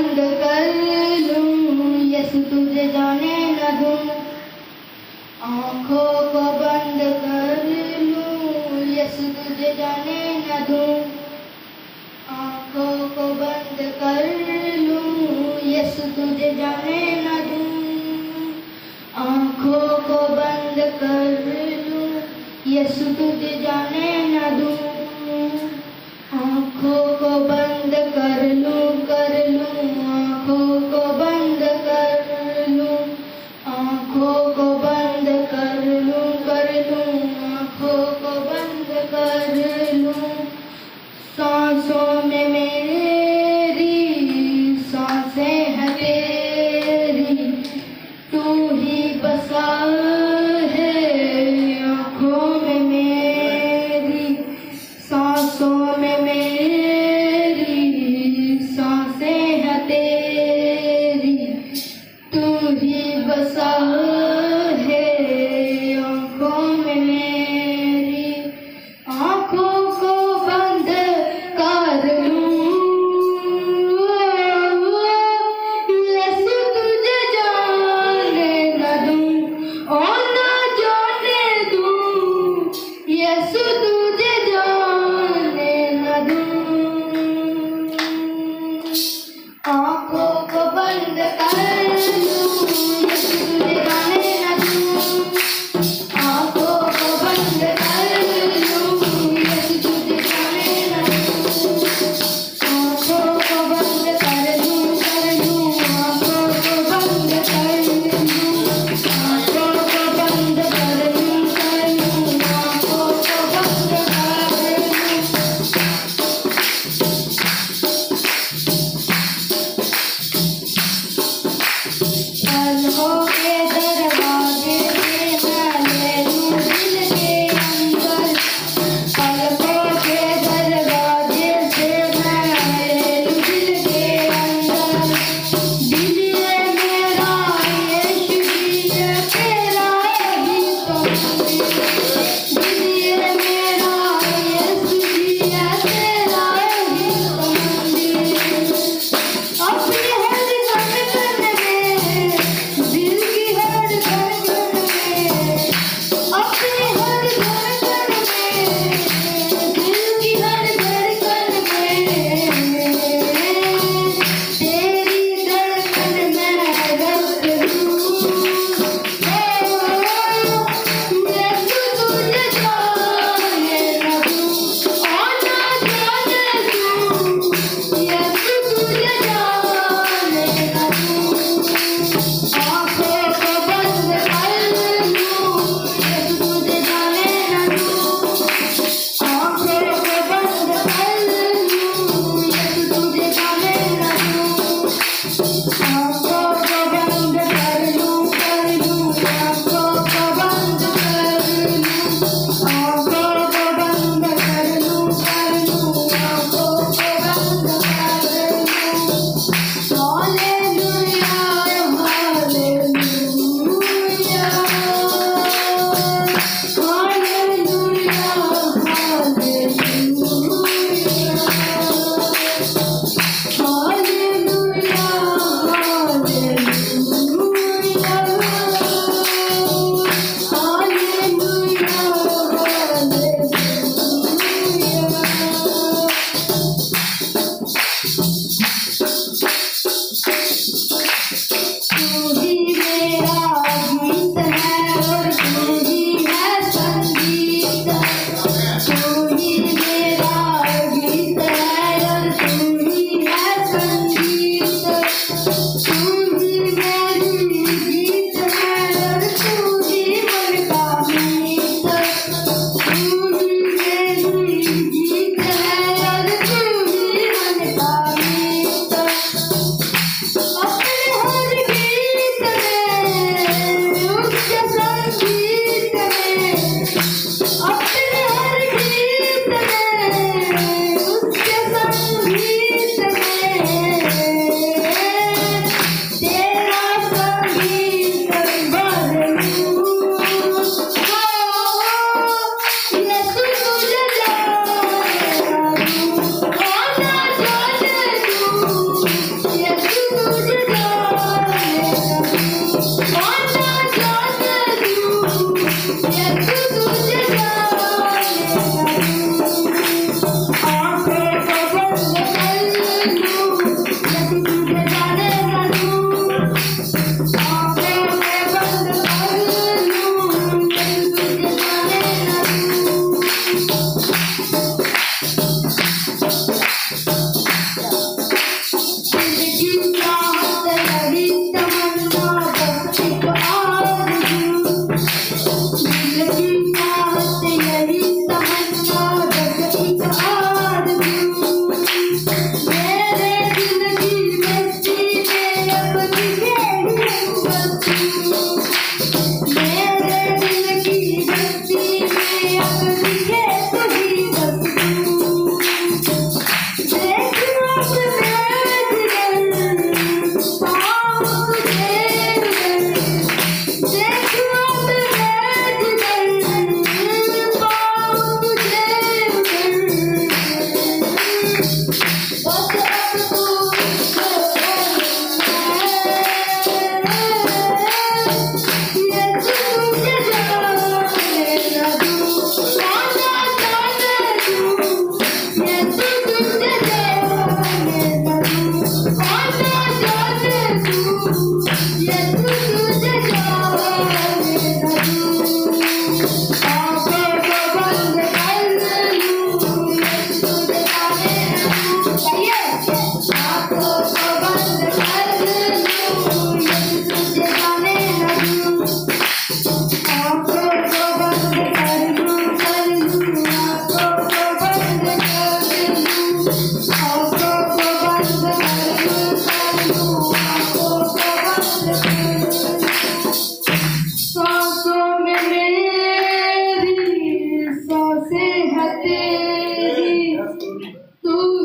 बंद कर लूं, यसु तुझे जाने न दूं। आँखों को बंद कर लूं, यसु तुझे जाने न दूं। आँखों को बंद कर लूं, यसु तुझे जाने न दूं। आँखों को बंद कर लूं, यसु तुझे जाने न दूं। आँखों को बंद कर लूं, आँखों को बंद कर लूं। आँखों को बंद कर लूं, आँखों को बंद कर लूं। सांसों में मेरी सांसें हैं तेरी, तू ही बसा है आँखों में मेरी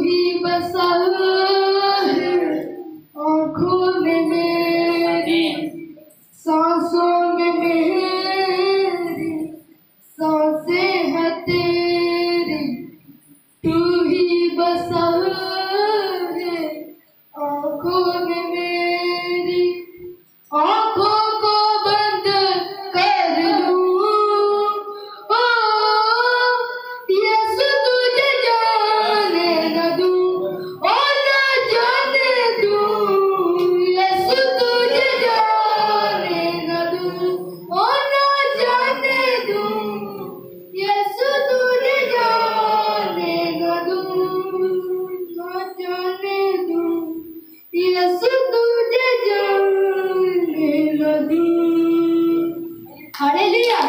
ही बसा है आँखों में मेरी, सांसों में मेरी, सांसें है तेरी। तू ही बसा है आँखों में मेरी, आँखों को बंद कर लूं, ओ यीशु तुझे जाने न दूं, ओ ना जाने दूं, यीशु तुझे जाने न दूं, ओ ना जाने दूं, यीशु तुझे जाने न दूं, ना जाने दूं, यीशु तुझे जाने न दूं। हालेलुया।